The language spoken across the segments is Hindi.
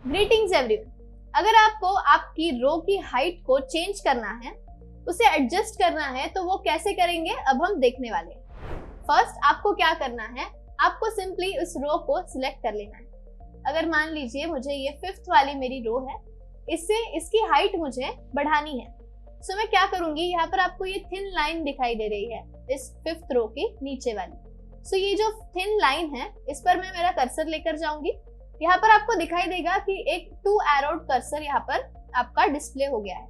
Greetings everyone. अगर आपको आपकी रो की हाइट को चेंज करना है, उसे एडजस्ट करना है, तो वो कैसे करेंगे अब हम देखने वाले हैं। फर्स्ट आपको क्या करना है, आपको सिंपली उस रो को सिलेक्ट कर लेना है। अगर मान लीजिए मुझे ये 5th वाली मेरी रो है, इससे इसकी हाइट मुझे बढ़ानी है। सो मैं क्या करूंगी, यहाँ पर आपको ये थिन लाइन दिखाई दे रही है इस 5th रो की नीचे वाली। सो ये जो थिन लाइन है, इस पर मैं मेरा कर्सर लेकर जाऊंगी। यहाँ पर आपको दिखाई देगा कि एक 2 एरोड कर्सर यहाँ पर आपका डिस्प्ले हो गया है।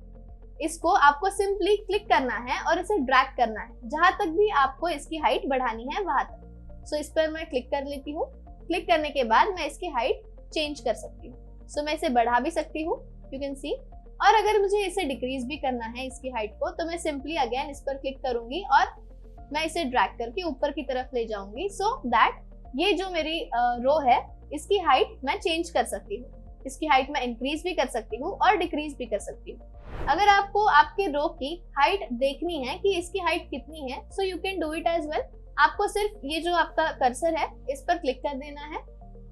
इसको आपको सिंपली क्लिक करना है और इसे ड्रैग करना है जहां तक भी आपको इसकी हाइट बढ़ानी है वहां तक। सो इस पर मैं क्लिक कर लेती हूँ। क्लिक करने के बाद मैं इसकी हाइट चेंज कर सकती हूँ। सो मैं इसे बढ़ा भी सकती हूँ, यू कैन सी। और अगर मुझे इसे डिक्रीज भी करना है इसकी हाइट को, तो मैं सिंपली अगेन इस पर क्लिक करूंगी और मैं इसे ड्रैग करके ऊपर की तरफ ले जाऊंगी, सो दैट ये जो मेरी रो है इसकी हाइट मैं चेंज कर सकती हूँ। इसकी हाइट मैं इंक्रीज भी कर सकती हूँ और डिक्रीज भी कर सकती हूँ। अगर आपको आपके रो की हाइट देखनी है कि इसकी हाइट कितनी है, so you can do it as well. आपको सिर्फ ये जो आपका कर्सर है इस पर क्लिक कर देना है।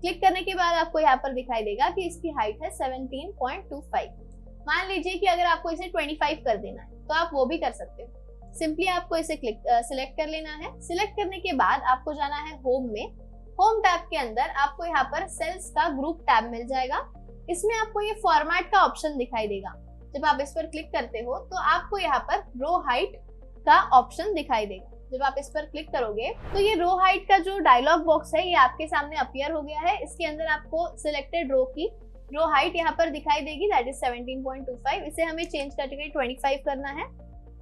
क्लिक करने के बाद आपको यहाँ पर दिखाई देगा कि इसकी हाइट है 17.25। मान लीजिए कि अगर आपको इसे 25 कर देना है तो आप वो भी कर सकते हो। सिंपली आपको इसे सिलेक्ट कर लेना है। सिलेक्ट करने के बाद आपको जाना है होम में। होम टैब के अंदर आपको यहाँ पर सेल्स का ग्रुप टैब मिल जाएगा। इसमें आपको ये फॉर्मेट का ऑप्शन दिखाई देगा। जब आप इस पर क्लिक करते हो तो आपको यहाँ पर रो हाइट का ऑप्शन दिखाई देगा। जब आप इस पर क्लिक करोगे तो ये रो हाइट का जो डायलॉग बॉक्स है ये आपके सामने अपीयर हो गया है। इसके अंदर आपको सिलेक्टेड रो की रो हाइट यहाँ पर दिखाई देगी, दैट इज 17.25। इसे हमें चेंज करके 25 करना है।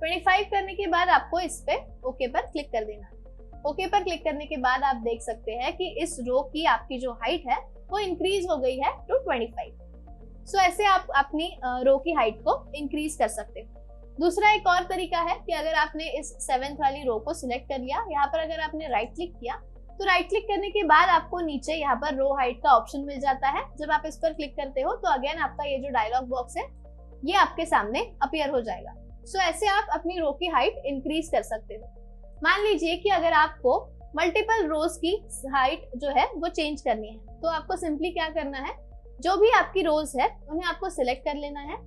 25 करने के बाद आपको इस पे ओके पर क्लिक कर देना है। ओके पर क्लिक करने के बाद आप देख सकते हैं कि इस रो की आपकी जो हाइट है वो इंक्रीज हो गई है टू 25। सो ऐसे आप अपनी रो की हाइट को इंक्रीज कर सकते हो। दूसरा एक और तरीका है कि अगर आपने इस 7th वाली रो को सिलेक्ट कर लिया, यहाँ पर अगर आपने राइट क्लिक किया तो राइट क्लिक करने के बाद आपको नीचे यहाँ पर रो हाइट का ऑप्शन मिल जाता है। जब आप इस पर क्लिक करते हो तो अगेन आपका ये जो डायलॉग बॉक्स है ये आपके सामने अपीयर हो जाएगा। सो ऐसे आप अपनी रो की हाइट इंक्रीज कर सकते हो। मान लीजिए कि अगर आपको मल्टीपल रोज की हाइट जो है वो चेंज करनी है, तो आपको सिंपली क्या करना है, जो भी आपकी रोज है उन्हें आपको सिलेक्ट कर लेना है।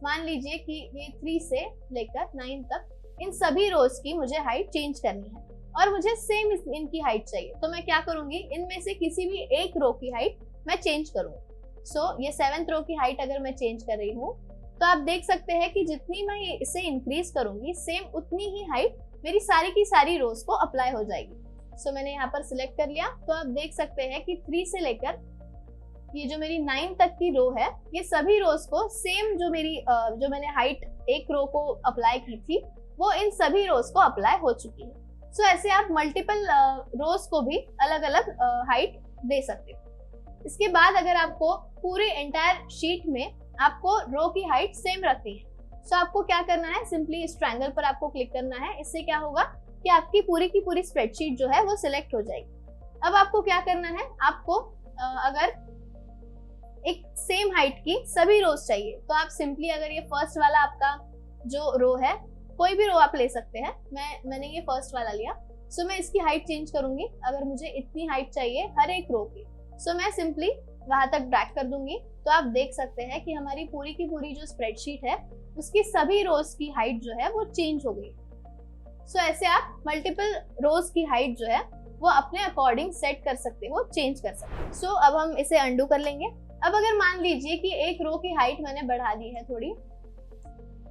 मान लीजिए कि ये 3 से लेकर 9 तक इन सभी रोज की मुझे हाइट चेंज करनी है और मुझे सेम इनकी हाइट चाहिए। तो मैं क्या करूंगी, इनमें से किसी भी एक रो की हाइट मैं चेंज करूंगी। सो ये 7th रो की हाइट अगर मैं चेंज कर रही हूँ तो आप देख सकते हैं कि जितनी मैं इसे इंक्रीज करूंगी सेम उतनी ही हाइट मेरी सारी की सारी रोज को अप्लाई हो जाएगी। सो मैंने यहाँ पर सिलेक्ट कर लिया। तो आप देख सकते हैं कि 3 से लेकर ये जो मेरी 9 तक की रो है, ये सभी रोज को सेम जो मैंने हाइट एक रो को अप्लाई की थी वो इन सभी रोज को अप्लाई हो चुकी है। सो ऐसे आप मल्टीपल रोज को भी अलग अलग हाइट दे सकते हो। इसके बाद अगर आपको पूरे एंटायर शीट में आपको रो की हाइट सेम रखनी है, सो आपको क्या करना है, सिंपली इस ट्रायंगल पर आपको क्लिक करना है। इससे क्या होगा कि आपकी पूरी की पूरी स्प्रेडशीट जो है वो सिलेक्ट हो जाएगी। अब आपको क्या करना है, आपको अगर एक सेम हाइट की सभी रोज चाहिए तो आप सिंपली अगर ये फर्स्ट वाला आपका जो रो है, कोई भी रो आप ले सकते हैं, मैंने ये फर्स्ट वाला लिया। सो मैं इसकी हाइट चेंज करूंगी। अगर मुझे इतनी हाइट चाहिए हर एक रो की, सो मैं सिंपली वहां तक ड्रैग कर दूंगी। तो आप देख सकते हैं कि हमारी पूरी की पूरी जो स्प्रेडशीट है उसकी सभी रोज की हाइट जो है वो चेंज हो गई। सो ऐसे आप मल्टीपल रोज की हाइट जो है वो अपने अकॉर्डिंग सेट कर सकते हो, चेंज कर सकते हो। सो अब हम इसे अंडू कर लेंगे। अब अगर मान लीजिए कि एक रो की हाइट मैंने बढ़ा दी है, थोड़ी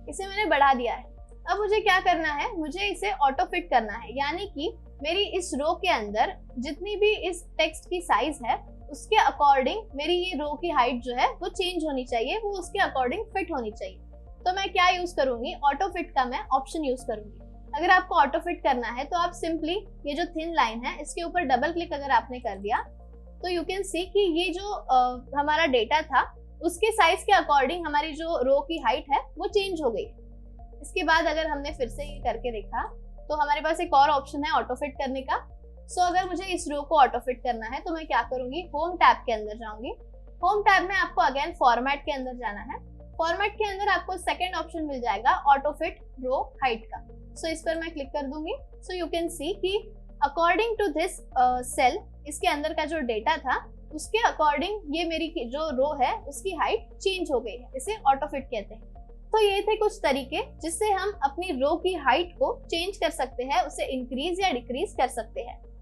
इसे मैंने बढ़ा दिया है। अब मुझे क्या करना है, मुझे इसे ऑटो फिट करना है, यानी कि मेरी इस रो के अंदर जितनी भी इस टेक्स्ट की साइज है उसके अकॉर्डिंग मेरी ये रो की हाइट जो है वो चेंज होनी चाहिए, वो उसके अकॉर्डिंग फिट होनी चाहिए। तो मैं क्या यूज करूंगी, ऑटो फिट का मैं ऑप्शन यूज करूंगी। अगर आपको ऑटो फिट करना है तो आप सिंपली ये जो थिन लाइन है इसके ऊपर डबल क्लिक अगर आपने कर दिया तो यू कैन सी कि ये जो हमारा डेटा था उसके साइज के अकॉर्डिंग हमारी जो रो की हाइट है वो चेंज हो गई। इसके बाद अगर हमने फिर से ये करके देखा तो हमारे पास एक और ऑप्शन है ऑटो फिट करने का। सो अगर मुझे इस रो को ऑटो फिट करना है तो मैं क्या करूंगी, होम टैब के अंदर जाऊंगी। होम टैब में आपको अगेन फॉर्मेट के अंदर जाना है। फॉर्मेट के अंदर आपको सेकंड ऑप्शन मिल जाएगा ऑटो फिट रो हाइट का। सो इस पर मैं क्लिक कर दूंगी। सो यू कैन सी कि अकॉर्डिंग टू दिस सेल इसके अंदर का जो डेटा था उसके अकॉर्डिंग ये मेरी जो रो है उसकी हाइट चेंज हो गई है। इसे ऑटो फिट कहते हैं। तो ये थे कुछ तरीके जिससे हम अपनी रो की हाइट को चेंज कर सकते हैं, उसे इंक्रीज या डिक्रीज कर सकते हैं।